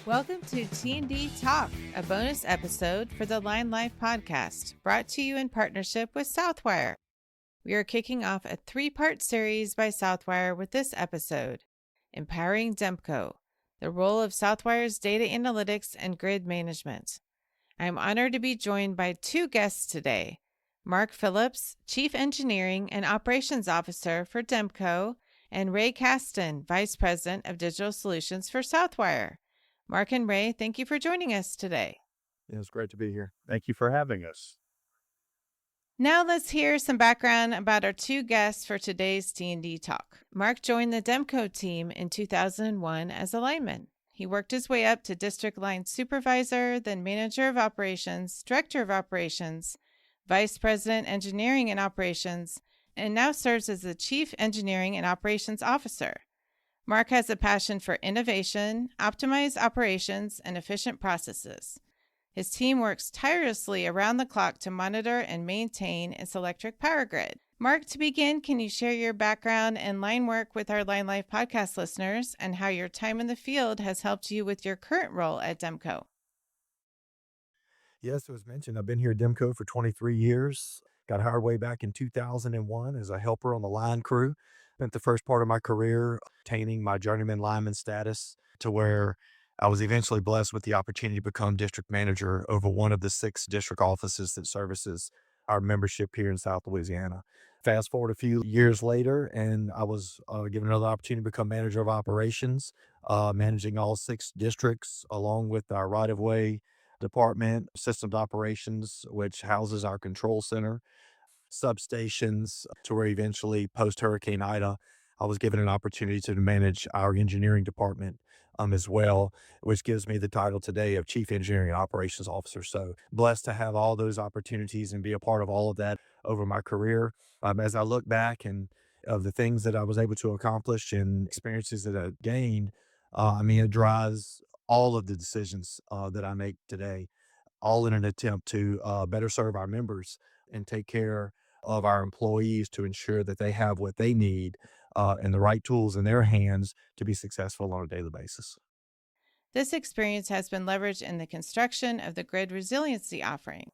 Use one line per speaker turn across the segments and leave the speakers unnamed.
Welcome to T&D Talk, a bonus episode for the Line Life podcast, brought to you in partnership with Southwire. We are kicking off a 3-part series by Southwire with this episode, Empowering DEMCO, the role of Southwire's data analytics and grid management. I am honored to be joined by 2 guests today, Mark Phillips, Chief Engineering and Operations Officer for DEMCO, and Ray Caston, Vice President of Digital Solutions for Southwire. Mark and Ray, thank you for joining us today.
It's great to be here. Thank you for having us.
Now let's hear some background about our 2 guests for today's T&D Talk. Mark joined the DEMCO team in 2001 as a lineman. He worked his way up to district line supervisor, then manager of operations, director of operations, vice president engineering and operations, and now serves as the chief engineering and operations officer. Mark has a passion for innovation, optimized operations, and efficient processes. His team works tirelessly around the clock to monitor and maintain its electric power grid. Mark, to begin, can you share your background and line work with our Line Life podcast listeners and how your time in the field has helped you with your current role at DEMCO?
Yes, it was mentioned. I've been here at DEMCO for 23 years. Got hired way back in 2001 as a helper on the line crew. Spent the first part of my career attaining my journeyman lineman status to where I was eventually blessed with the opportunity to become district manager over one of the 6 district offices that services our membership here in South Louisiana. Fast forward a few years later, and I was given another opportunity to become manager of operations, managing all 6 districts along with our right-of-way department, systems operations, which houses our control center, substations, to where eventually post-Hurricane Ida, I was given an opportunity to manage our engineering department as well, which gives me the title today of Chief Engineering and Operations Officer. So blessed to have all those opportunities and be a part of all of that over my career. As I look back and of the things that I was able to accomplish and experiences that I gained, it drives all of the decisions that I make today, all in an attempt to better serve our members and take care of our employees to ensure that they have what they need and the right tools in their hands to be successful on a daily basis.
This experience has been leveraged in the construction of the grid resiliency offering.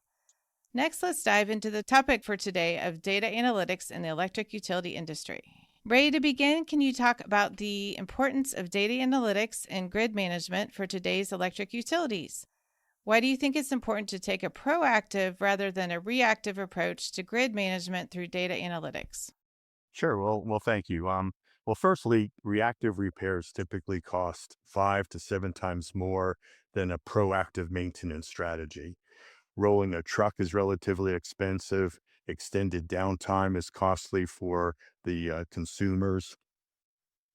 Next, let's dive into the topic for today of data analytics in the electric utility industry. Ray, to begin, can you talk about the importance of data analytics and grid management for today's electric utilities? Why do you think it's important to take a proactive rather than a reactive approach to grid management through data analytics?
Sure. Well, thank you. Firstly, reactive repairs typically cost 5 to 7 times more than a proactive maintenance strategy. Rolling a truck is relatively expensive. Extended downtime is costly for the consumers.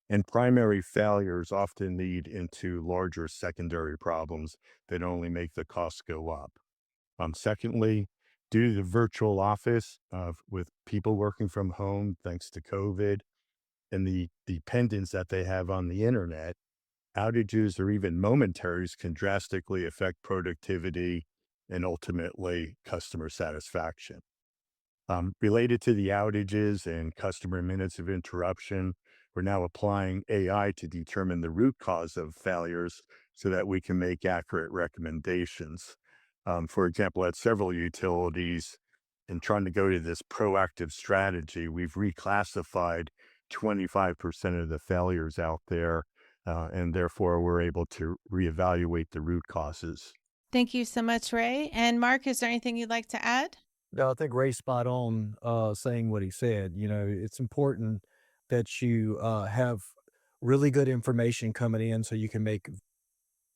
And primary failures often lead into larger secondary problems that only make the costs go up. Secondly, due to the virtual office with people working from home, thanks to COVID, and the dependence that they have on the internet, outages or even momentaries can drastically affect productivity and ultimately customer satisfaction. Related to the outages and customer minutes of interruption, we're now applying AI to determine the root cause of failures so that we can make accurate recommendations. For example, at several utilities, in trying to go to this proactive strategy, we've reclassified 25% of the failures out there, and therefore we're able to reevaluate the root causes.
Thank you so much, Ray. And Mark, is there anything you'd like to add?
No, I think Ray's spot on saying what he said. It's important that you have really good information coming in so you can make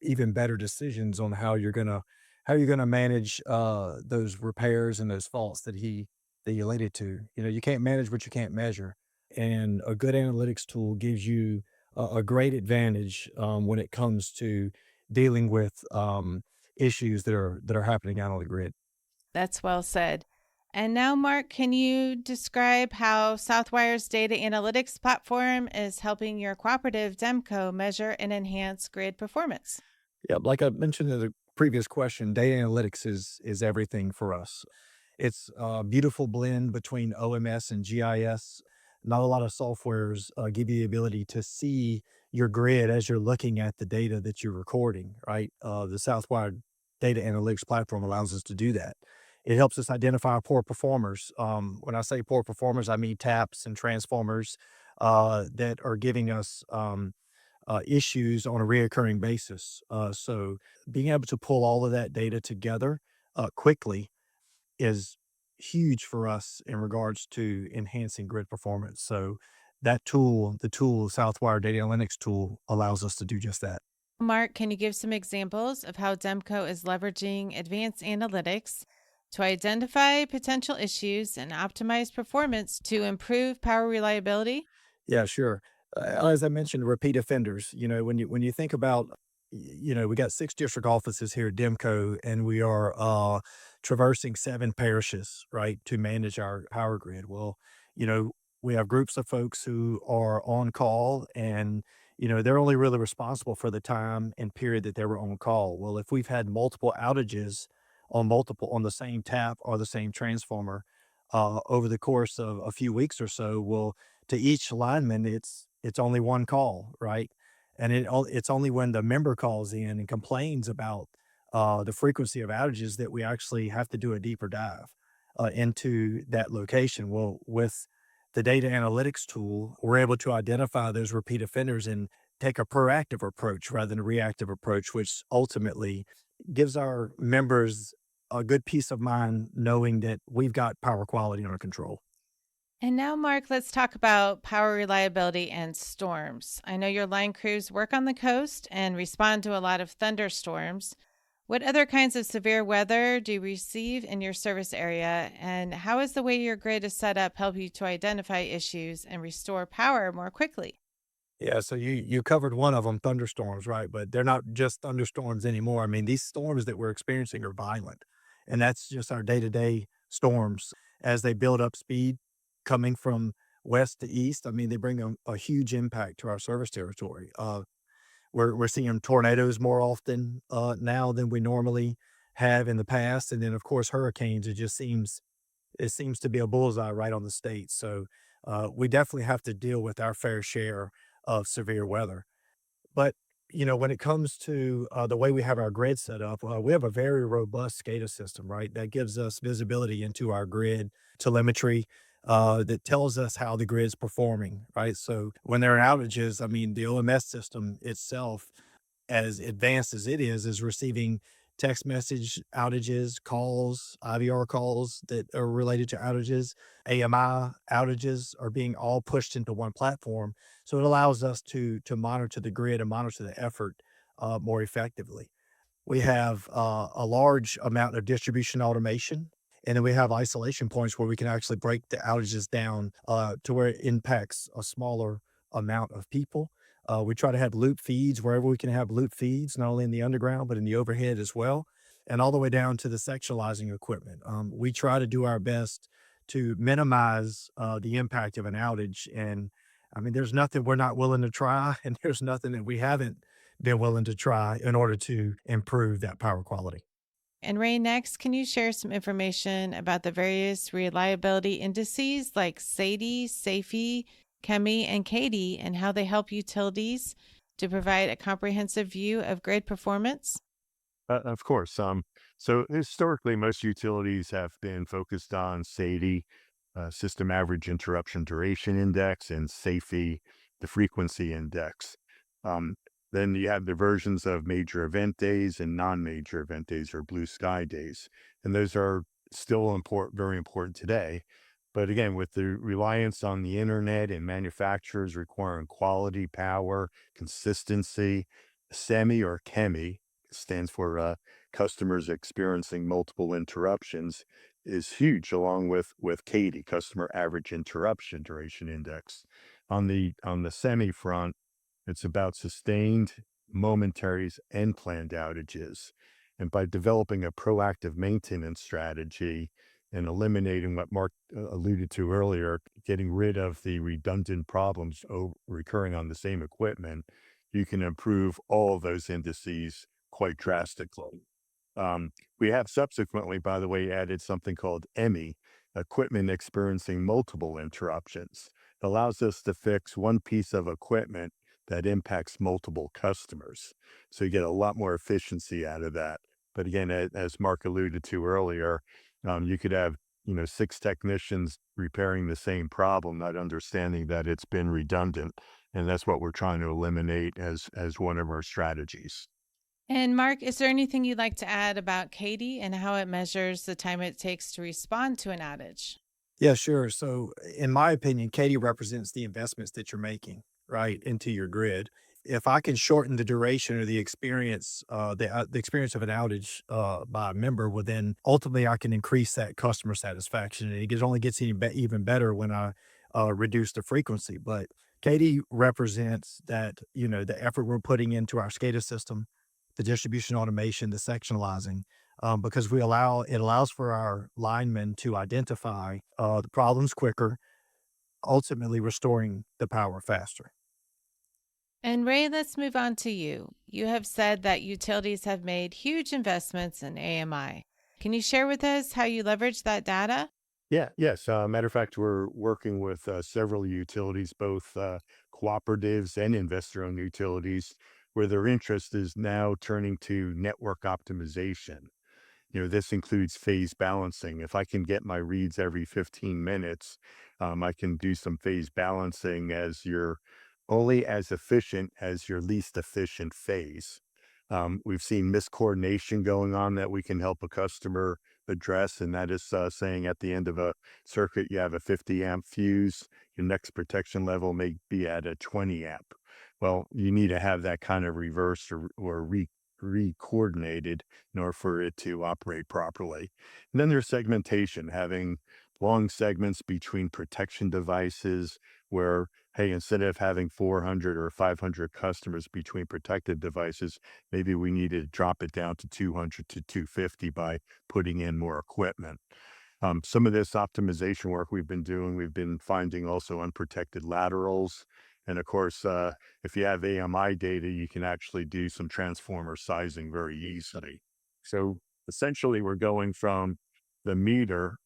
even better decisions on how you're gonna manage those repairs and those faults that you related to. You can't manage what you can't measure, and a good analytics tool gives you a great advantage when it comes to dealing with issues that are happening out on the grid.
That's well said. And now, Mark, can you describe how Southwire's data analytics platform is helping your cooperative DEMCO measure and enhance grid performance?
Yeah, like I mentioned in the previous question, data analytics is everything for us. It's a beautiful blend between OMS and GIS Not a lot of softwares give you the ability to see your grid as you're looking at the data that you're recording, right? The Southwire data analytics platform allows us to do that. It helps us identify poor performers. When I say poor performers, I mean taps and transformers that are giving us issues on a reoccurring basis. So being able to pull all of that data together quickly is huge for us in regards to enhancing grid performance. So that tool, the tool, Southwire Data Analytics tool, allows us to do just that.
Mark, can you give some examples of how DEMCO is leveraging advanced analytics to identify potential issues and optimize performance to improve power reliability?
Yeah, sure. As I mentioned, repeat offenders. When you think about, we got 6 district offices here at DEMCO, and we are traversing 7 parishes, right, to manage our power grid. Well, you know, we have groups of folks who are on call, and they're only really responsible for the time and period that they were on call. Well, if we've had multiple outages on the same tap or the same transformer over the course of a few weeks or so, well, to each lineman, it's only one call, right? And it's only when the member calls in and complains about the frequency of outages that we actually have to do a deeper dive into that location. Well, with the data analytics tool, we're able to identify those repeat offenders and take a proactive approach rather than a reactive approach, which ultimately gives our members a good peace of mind knowing that we've got power quality under control.
And now, Mark, let's talk about power reliability and storms. I know your line crews work on the coast and respond to a lot of thunderstorms. What other kinds of severe weather do you receive in your service area? And how is the way your grid is set up help you to identify issues and restore power more quickly?
Yeah, so you covered one of them, thunderstorms, right? But they're not just thunderstorms anymore. I mean, these storms that we're experiencing are violent, and that's just our day-to-day storms as they build up speed coming from west to east. I mean, they bring a huge impact to our service territory. We're seeing tornadoes more often now than we normally have in the past, and then of course hurricanes. It seems to be a bullseye right on the state. So we definitely have to deal with our fair share of severe weather. But when it comes to the way we have our grid set up, we have a very robust SCADA system, right? That gives us visibility into our grid telemetry that tells us how the grid's performing, right? So when there are outages, I mean, the OMS system itself, as advanced as it is receiving text message outages, calls, IVR calls that are related to outages, AMI outages are being all pushed into one platform. So it allows us to monitor the grid and monitor the effort more effectively. We have a large amount of distribution automation, and then we have isolation points where we can actually break the outages down to where it impacts a smaller amount of people. We try to have loop feeds wherever we can have loop feeds, not only in the underground, but in the overhead as well, and all the way down to the sectionalizing equipment. We try to do our best to minimize the impact of an outage. And I mean, there's nothing we're not willing to try, and there's nothing that we haven't been willing to try in order to improve that power quality.
And Ray, next, can you share some information about the various reliability indices like SAIDI, SAFE, CHEMI, and CADI and how they help utilities to provide a comprehensive view of grid performance?
Of course. So historically, most utilities have been focused on SAIDI, System Average Interruption Duration Index, and SAFE, the Frequency Index. Um, then you have the versions of major event days and non-major event days, or blue sky days, and those are still important, very important today. But again, with the reliance on the internet and manufacturers requiring quality, power, consistency, SEMI or CHEMI stands for customers experiencing multiple interruptions is huge, along with CADI, Customer Average Interruption Duration Index. On the semi front, it's about sustained momentaries and planned outages. And by developing a proactive maintenance strategy and eliminating what Mark alluded to earlier, getting rid of the redundant problems recurring on the same equipment, you can improve all of those indices quite drastically. We have subsequently, by the way, added something called EMI, equipment experiencing multiple interruptions. allows us to fix one piece of equipment that impacts multiple customers. So you get a lot more efficiency out of that. But again, as Mark alluded to earlier, you could have, six technicians repairing the same problem, not understanding that it's been redundant. And that's what we're trying to eliminate as one of our strategies.
And Mark, is there anything you'd like to add about Katie and how it measures the time it takes to respond to an outage?
Yeah, sure. So, in my opinion, Katie represents the investments that you're making, right, into your grid. If I can shorten the duration or the experience of an outage by a member, well, then ultimately I can increase that customer satisfaction, and only gets even better when I reduce the frequency. But Katie represents that, the effort we're putting into our SCADA system, the distribution automation, the sectionalizing, because it allows for our linemen to identify the problems quicker, ultimately restoring the power faster.
And Ray, let's move on to you. You have said that utilities have made huge investments in AMI. Can you share with us how you leverage that data?
Yeah, yes. Matter of fact, we're working with several utilities, both cooperatives and investor-owned utilities, where their interest is now turning to network optimization. This includes phase balancing. If I can get my reads every 15 minutes, I can do some phase balancing as you're only as efficient as your least efficient phase. We've seen miscoordination going on that we can help a customer address, and that is saying at the end of a circuit, you have a 50 amp fuse, your next protection level may be at a 20 amp. Well, you need to have that kind of reversed or re-coordinated in order for it to operate properly. And then there's segmentation, having long segments between protection devices where, hey, instead of having 400 or 500 customers between protected devices, maybe we need to drop it down to 200 to 250 by putting in more equipment. Some of this optimization work we've been doing, we've been finding also unprotected laterals. And of course, if you have AMI data, you can actually do some transformer sizing very easily. So essentially, we're going from the meter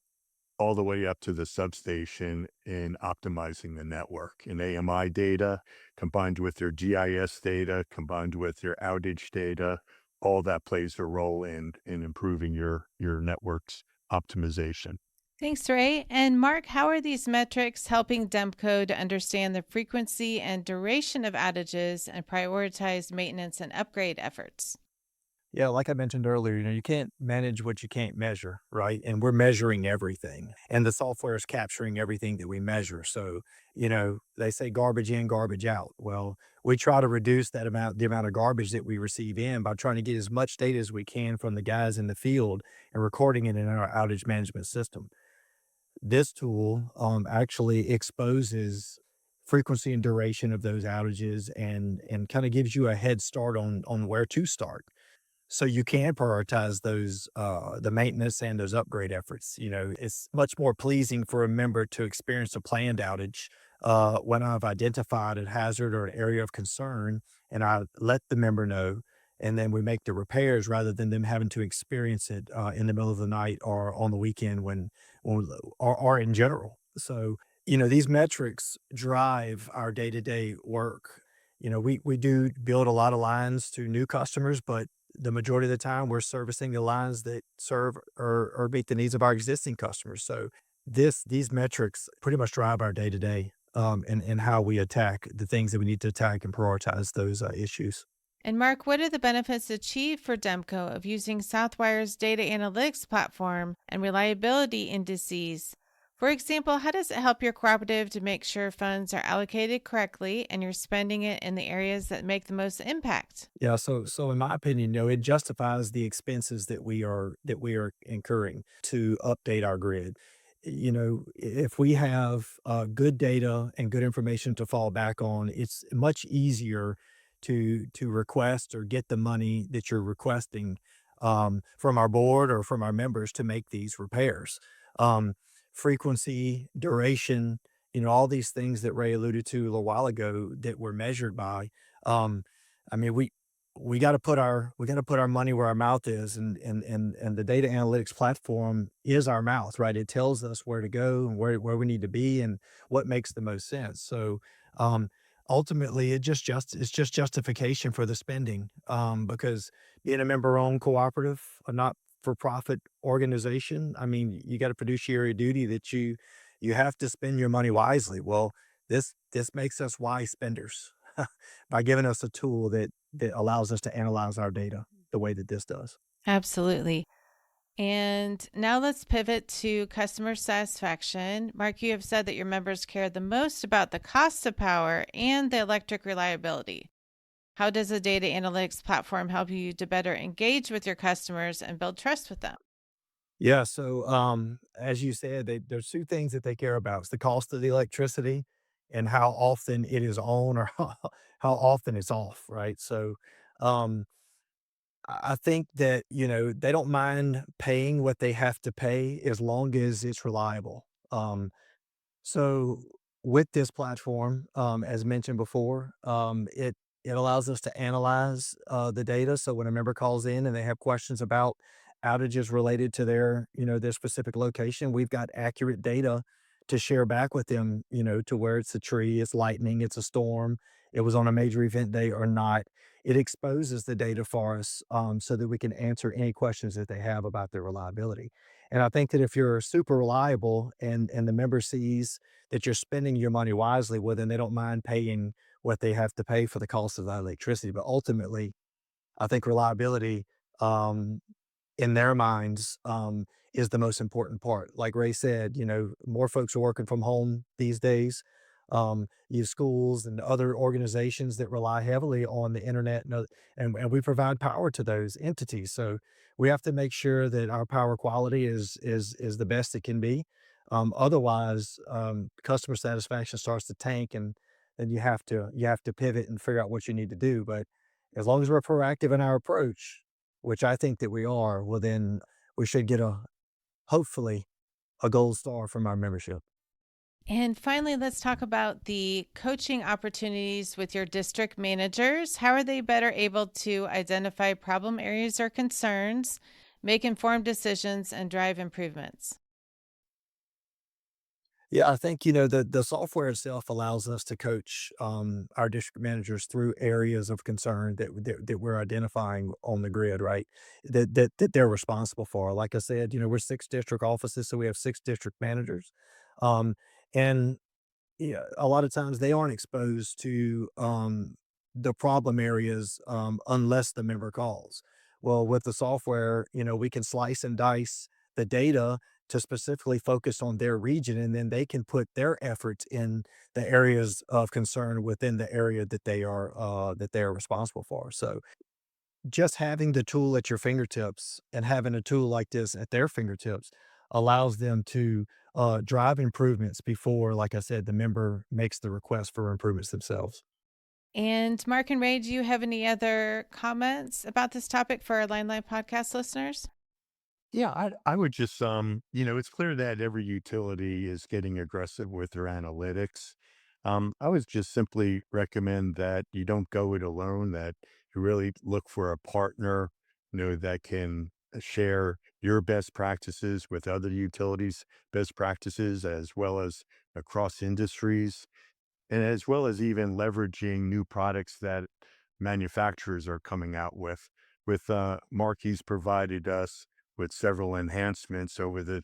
all the way up to the substation in optimizing the network. And AMI data combined with your GIS data, combined with your outage data, all that plays a role in improving your network's optimization.
Thanks, Ray. And Mark, how are these metrics helping DEMCO to understand the frequency and duration of outages and prioritize maintenance and upgrade efforts?
Yeah, like I mentioned earlier, you can't manage what you can't measure, right? And we're measuring everything, and the software is capturing everything that we measure. So, they say garbage in, garbage out. Well, we try to reduce the amount of garbage that we receive in by trying to get as much data as we can from the guys in the field and recording it in our outage management system. This tool actually exposes frequency and duration of those outages and kind of gives you a head start on where to start. So you can prioritize the maintenance and those upgrade efforts. It's much more pleasing for a member to experience a planned outage when I've identified a hazard or an area of concern, and I let the member know, and then we make the repairs rather than them having to experience it in the middle of the night or on the weekend or in general. So these metrics drive our day to day work. We do build a lot of lines to new customers, but the majority of the time we're servicing the lines that serve or meet the needs of our existing customers. So these metrics pretty much drive our day to day and how we attack the things that we need to attack and prioritize those issues.
And Mark, what are the benefits achieved for DEMCO of using Southwire's data analytics platform and reliability indices? For example, how does it help your cooperative to make sure funds are allocated correctly and you're spending it in the areas that make the most impact?
Yeah, so in my opinion, it justifies the expenses that we are incurring to update our grid. If we have good data and good information to fall back on, it's much easier to request or get the money that you're requesting from our board or from our members to make these repairs. Um, Frequency, duration, all these things that Ray alluded to a little while ago that were measured by. Um, I mean, we got to put our money where our mouth is, and the data analytics platform is our mouth, right? It tells us where to go and where we need to be and what makes the most sense. So um ultimately it's just justification for the spending, because being a member owned cooperative, a not for profit organization, I mean, you got a fiduciary duty that you have to spend your money wisely. Well, this makes us wise spenders by giving us a tool that allows us to analyze our data the way that this does.
Absolutely. And now let's pivot to customer satisfaction. Mark, you have said that your members care the most about the cost of power and the electric reliability. How does a data analytics platform help you to better engage with your customers and build trust with them?
Yeah, so as you said, there's two things that they care about. It's the cost of the electricity and how often it is on, or how often it's off, right? So um, I think that, they don't mind paying what they have to pay as long as it's reliable. So with this platform, as mentioned before, it allows us to analyze the data. So when a member calls in and they have questions about outages related to their specific location, we've got accurate data to share back with them. To where it's a tree, it's lightning, it's a storm, it was on a major event day or not. It exposes the data for us, so that we can answer any questions that they have about their reliability. And I think that if you're super reliable and the member sees that you're spending your money wisely, well, then they don't mind paying what they have to pay for the cost of that electricity. But ultimately, I think reliability, um, in their minds, is the most important part. Like Ray said, more folks are working from home these days. You have schools and other organizations that rely heavily on the internet, and we provide power to those entities. So we have to make sure that our power quality is the best it can be. Otherwise, customer satisfaction starts to tank, and then you have to pivot and figure out what you need to do. But as long as we're proactive in our approach, which I think that we are, well, then we should get hopefully a gold star from our membership.
And finally, let's talk about the coaching opportunities with your district managers. How are they better able to identify problem areas or concerns, make informed decisions, and drive improvements?
Yeah, I think, the software itself allows us to coach our district managers through areas of concern that we're identifying on the grid, right? That they're responsible for. Like I said, we're six district offices, so we have six district managers. Um, and Yeah, a lot of times they aren't exposed to the problem areas, unless the member calls. Well, with the software, we can slice and dice the data to specifically focus on their region, and then they can put their efforts in the areas of concern within the area that they are responsible for. So just having the tool at your fingertips and having a tool like this at their fingertips allows them to drive improvements before, like I said, the member makes the request for improvements themselves.
And Mark and Ray, do you have any other comments about this topic for our Line Life podcast listeners?
Yeah, I would just, it's clear that every utility is getting aggressive with their analytics. I would just simply recommend that you don't go it alone, that you really look for a partner, that can share your best practices with other utilities' best practices, as well as across industries, and as well as even leveraging new products that manufacturers are coming out with. With Mark, he's provided us with several enhancements over the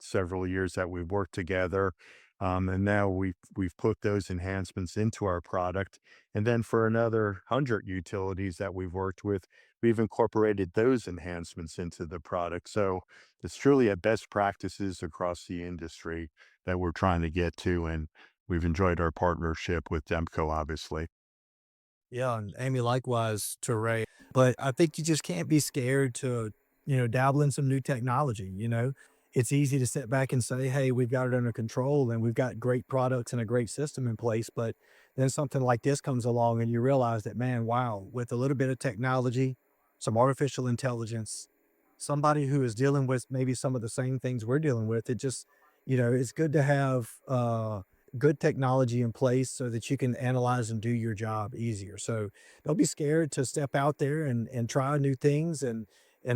several years that we've worked together, and now we've put those enhancements into our product. And then for another 100 utilities that we've worked with, we've incorporated those enhancements into the product. So it's truly a best practices across the industry that we're trying to get to, and we've enjoyed our partnership with DEMCO, obviously.
Yeah, and Amy, likewise to Ray. But I think you just can't be scared to, dabble in some new technology. It's easy to sit back and say, hey, we've got it under control and we've got great products and a great system in place. But then something like this comes along and you realize that, man, wow, with a little bit of technology, some artificial intelligence, somebody who is dealing with maybe some of the same things we're dealing with, it's good to have good technology in place so that you can analyze and do your job easier. So don't be scared to step out there and try new things, and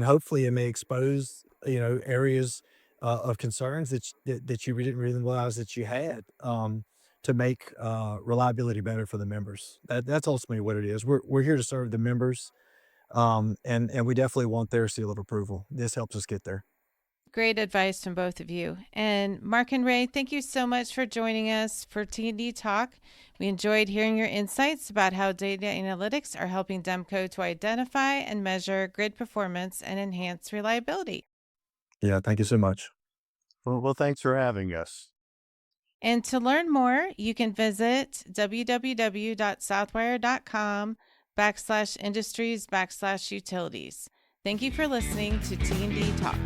hopefully it may expose, areas of concerns that you didn't really realize that you had, to make reliability better for the members. That's ultimately what it is. We're here to serve the members, and we definitely want their seal of approval. This helps us get there.
Great advice from both of you. And Mark and Ray, thank you so much for joining us for T&D Talk. We enjoyed hearing your insights about how data analytics are helping DEMCO to identify and measure grid performance and enhance reliability.
Yeah, thank you so much.
Well, thanks for having us.
And to learn more, you can visit www.southwire.com/industries/utilities. Thank you for listening to T&D Talk.